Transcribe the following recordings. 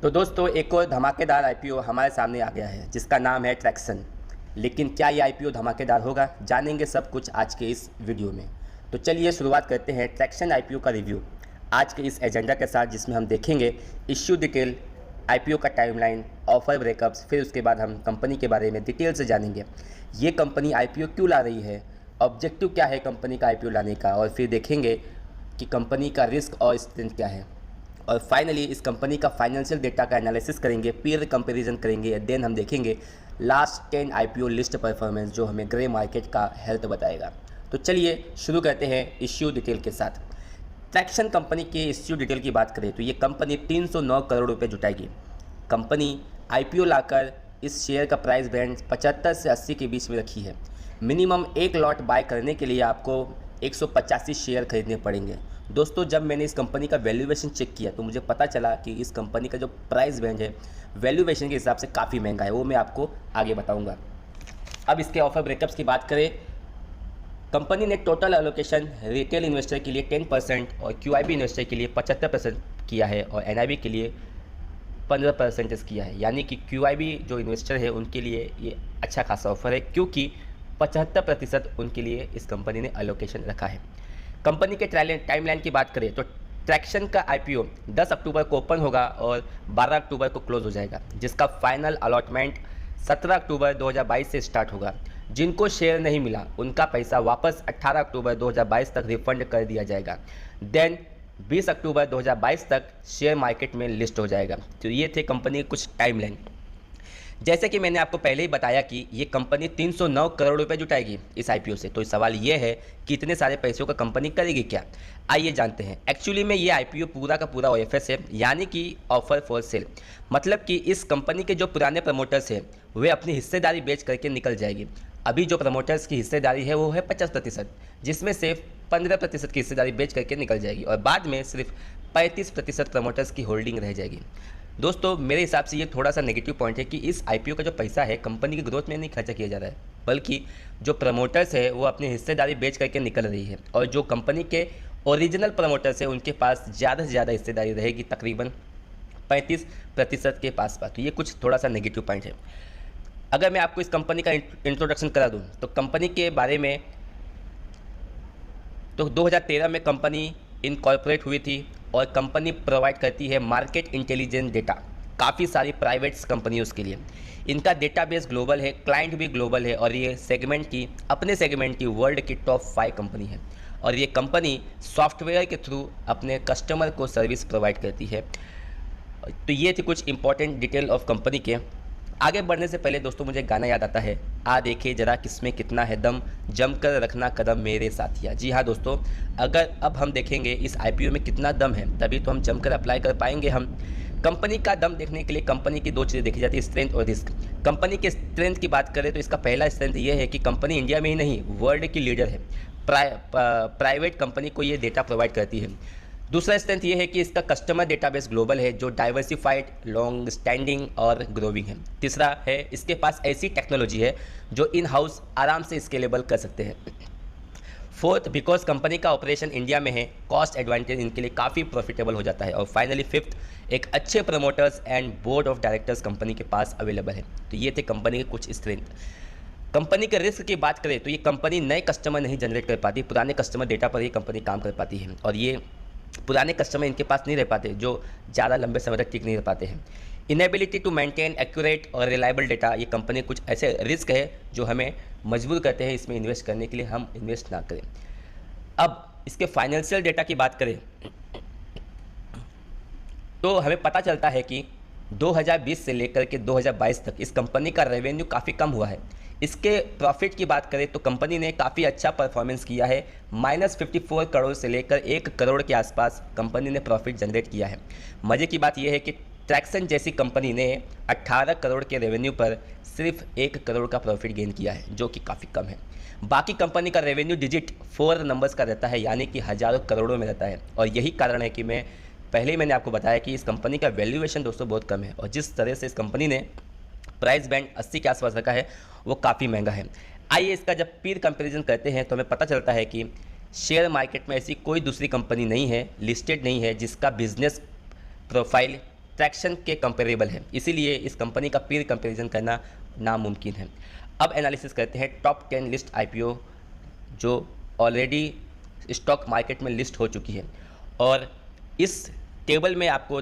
तो दोस्तों एक और धमाकेदार आईपीओ हमारे सामने आ गया है जिसका नाम है ट्रैक्सन। लेकिन क्या ये आईपीओ धमाकेदार होगा, जानेंगे सब कुछ आज के इस वीडियो में। तो चलिए शुरुआत करते हैं ट्रैक्सन आईपीओ का रिव्यू आज के इस एजेंडा के साथ, जिसमें हम देखेंगे इश्यू डिटेल, आईपीओ का टाइमलाइन, ऑफर ब्रेकअप्स, फिर उसके बाद हम कंपनी के बारे में डिटेल से जानेंगे। ये कंपनी आईपीओ क्यों ला रही है, ऑब्जेक्टिव क्या है कंपनी का आईपीओ लाने का, और फिर देखेंगे कि कंपनी का रिस्क और स्ट्रेंथ क्या है। और फाइनली इस कंपनी का फाइनेंशियल डेटा का एनालिसिस करेंगे, पीयर कंपैरिजन करेंगे, देन हम देखेंगे लास्ट 10 आईपीओ लिस्ट परफॉर्मेंस जो हमें ग्रे मार्केट का हेल्थ बताएगा। तो चलिए शुरू करते हैं इश्यू डिटेल के साथ। ट्रैक्सन कंपनी के इश्यू डिटेल की बात करें तो ये कंपनी 309 करोड़ रुपए जुटाएगी। कंपनी आईपीओ लाकर इस शेयर का प्राइस बैंड 75 से 80 के बीच में रखी है। मिनिमम एक लॉट बाय करने के लिए आपको 185 शेयर खरीदने पड़ेंगे। दोस्तों जब मैंने इस कंपनी का वैल्यूएशन चेक किया तो मुझे पता चला कि इस कंपनी का जो प्राइस रेंज है वैल्यूएशन के हिसाब से काफ़ी महंगा है, वो मैं आपको आगे बताऊंगा। अब इसके ऑफर ब्रेकअप्स की बात करें, कंपनी ने टोटल एलोकेशन रिटेल इन्वेस्टर के लिए 10% और क्यूआईबी इन्वेस्टर के लिए 75% किया है और एनआईबी के लिए 15% किया है। यानी कि क्यूआईबी जो इन्वेस्टर है उनके लिए ये अच्छा खासा ऑफर है, क्योंकि 75% उनके लिए इस कंपनी ने एलोकेशन रखा है। कंपनी के टाइमलाइन की बात करें तो ट्रैक्सन का आईपीओ 10 अक्टूबर को ओपन होगा और 12 अक्टूबर को क्लोज हो जाएगा, जिसका फाइनल अलॉटमेंट 17 अक्टूबर 2022 से स्टार्ट होगा। जिनको शेयर नहीं मिला उनका पैसा वापस 18 अक्टूबर 2022 तक रिफंड कर दिया जाएगा। देन 20 अक्टूबर 2022 तक शेयर मार्केट में लिस्ट हो जाएगा। तो ये थे कंपनी के कुछ टाइमलाइन। जैसे कि मैंने आपको पहले ही बताया कि ये कंपनी 309 करोड़ रुपए जुटाएगी इस आईपीओ से। तो सवाल ये है कि इतने सारे पैसों का कंपनी करेगी क्या, आइए जानते हैं। एक्चुअली में ये आईपीओ पूरा का पूरा ओएफएस है, यानी कि ऑफर फॉर सेल। मतलब कि इस कंपनी के जो पुराने प्रमोटर्स हैं वे अपनी हिस्सेदारी बेच करके निकल जाएगी। अभी जो प्रमोटर्स की हिस्सेदारी है वो है 50%, जिसमें से 15% की हिस्सेदारी बेच करके निकल जाएगी और बाद में सिर्फ 35% प्रमोटर्स की होल्डिंग रह जाएगी। दोस्तों मेरे हिसाब से ये थोड़ा सा नेगेटिव पॉइंट है कि इस आईपीओ का जो पैसा है कंपनी की ग्रोथ में नहीं खर्चा किया जा रहा है, बल्कि जो प्रमोटर्स है वो अपनी हिस्सेदारी बेच करके निकल रही है और जो कंपनी के ओरिजिनल प्रमोटर्स है उनके पास ज़्यादा से ज़्यादा हिस्सेदारी रहेगी, तकरीबन 35% के पास। तो ये कुछ थोड़ा सा नेगेटिव पॉइंट है। अगर मैं आपको इस कंपनी का इंट्रोडक्शन करा दूँ तो कंपनी के बारे में, तो 2013 में कंपनी इनकॉर्पोरेट हुई थी और कंपनी प्रोवाइड करती है मार्केट इंटेलिजेंस डेटा काफ़ी सारी प्राइवेट्स कंपनियों के लिए। इनका डेटाबेस ग्लोबल है, क्लाइंट भी ग्लोबल है और ये अपने सेगमेंट की वर्ल्ड की टॉप 5 कंपनी है। और ये कंपनी सॉफ्टवेयर के थ्रू अपने कस्टमर को सर्विस प्रोवाइड करती है। तो ये थी कुछ इंपॉर्टेंट डिटेल ऑफ कंपनी के। आगे बढ़ने से पहले दोस्तों मुझे गाना याद आता है, आ देखे जरा किसमें कितना है दम, जमकर रखना कदम मेरे साथिया। जी हाँ दोस्तों, अगर अब हम देखेंगे इस आईपीओ में कितना दम है तभी तो हम जमकर अप्लाई कर पाएंगे। हम कंपनी का दम देखने के लिए कंपनी की 2 चीज़ें देखी जाती है, स्ट्रेंथ और रिस्क। कंपनी के स्ट्रेंथ की बात करें तो इसका पहला स्ट्रेंथ ये है कि कंपनी इंडिया में ही नहीं वर्ल्ड की लीडर है। प्राइवेट कंपनी को ये डेटा प्रोवाइड करती है। दूसरा स्ट्रेंथ ये है कि इसका कस्टमर डेटाबेस ग्लोबल है जो डाइवर्सिफाइड, लॉन्ग स्टैंडिंग और ग्रोविंग है। तीसरा है इसके पास ऐसी टेक्नोलॉजी है जो इन हाउस आराम से स्केलेबल कर सकते हैं। फोर्थ, बिकॉज कंपनी का ऑपरेशन इंडिया में है, कॉस्ट एडवांटेज इनके लिए काफ़ी प्रॉफिटेबल हो जाता है। और फाइनली फिफ्थ, एक अच्छे promoters and board of directors company के पास अवेलेबल है। तो ये थे कंपनी के कुछ स्ट्रेंथ। कंपनी के रिस्क की बात करें तो ये कंपनी नए कस्टमर नहीं जनरेट कर पाती, पुराने कस्टमर डेटा पर ही कंपनी काम कर पाती है और ये पुराने कस्टमर इनके पास नहीं रह पाते जो ज़्यादा लंबे समय तक टिक नहीं रह पाते हैं। इनेबिलिटी टू मेंटेन एक्यूरेट और रिलायबल डेटा, ये कंपनी कुछ ऐसे रिस्क है जो हमें मजबूर करते हैं इसमें इन्वेस्ट करने के लिए हम इन्वेस्ट ना करें। अब इसके फाइनेंशियल डेटा की बात करें तो हमें पता चलता है कि 2020 से लेकर के 2022 तक इस कंपनी का रेवेन्यू काफ़ी कम हुआ है। इसके प्रॉफिट की बात करें तो कंपनी ने काफ़ी अच्छा परफॉर्मेंस किया है, -54 करोड़ से लेकर 1 करोड़ के आसपास कंपनी ने प्रॉफिट जनरेट किया है। मज़े की बात यह है कि ट्रैक्सन जैसी कंपनी ने 18 करोड़ के रेवेन्यू पर सिर्फ 1 करोड़ का प्रॉफिट गेन किया है, जो कि काफ़ी कम है। बाकी कंपनी का रेवेन्यू डिजिट 4 नंबर्स का रहता है, यानी कि हज़ारों करोड़ों में रहता है। और यही कारण है कि मैंने आपको बताया कि इस कंपनी का वैल्यूएशन दोस्तों बहुत कम है और जिस तरह से इस कंपनी ने प्राइस बैंड 80 के आसपास रखा है वो काफ़ी महंगा है। आइए इसका जब पीर कंपैरिजन करते हैं तो हमें पता चलता है कि शेयर मार्केट में ऐसी कोई दूसरी कंपनी नहीं है, लिस्टेड नहीं है, जिसका बिजनेस प्रोफाइल ट्रैक्शन के कंपेरेबल है, इसीलिए इस कंपनी का पीर कंपैरिजन करना नामुमकिन है। अब एनालिसिस करते हैं टॉप 10 लिस्ट आईपीओ जो ऑलरेडी स्टॉक मार्केट में लिस्ट हो चुकी है, और इस टेबल में आपको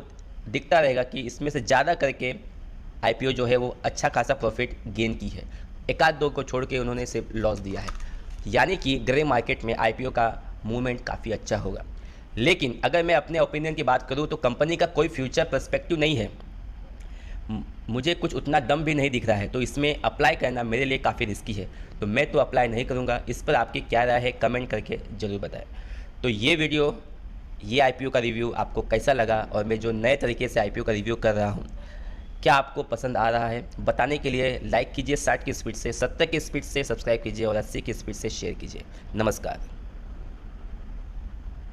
दिखता रहेगा कि इसमें से ज़्यादा करके आईपीओ जो है वो अच्छा खासा प्रॉफिट गेन की है, एक आध दो को छोड़ के उन्होंने सिर्फ लॉस दिया है, यानी कि ग्रे मार्केट में आईपीओ का मूवमेंट काफ़ी अच्छा होगा। लेकिन अगर मैं अपने ओपिनियन की बात करूं तो कंपनी का कोई फ्यूचर पर्सपेक्टिव नहीं है, मुझे कुछ उतना दम भी नहीं दिख रहा है, तो इसमें अप्लाई करना मेरे लिए काफ़ी रिस्की है, तो मैं तो अप्लाई नहीं करूंगा। इस पर आपकी क्या राय है कमेंट करके ज़रूर बताएं। तो ये आईपीओ का रिव्यू आपको कैसा लगा, और मैं जो नए तरीके से आईपीओ का रिव्यू कर रहा हूँ क्या आपको पसंद आ रहा है, बताने के लिए लाइक कीजिए 60 की स्पीड से, 70 की स्पीड से सब्सक्राइब कीजिए और 80 की स्पीड से शेयर कीजिए। नमस्कार।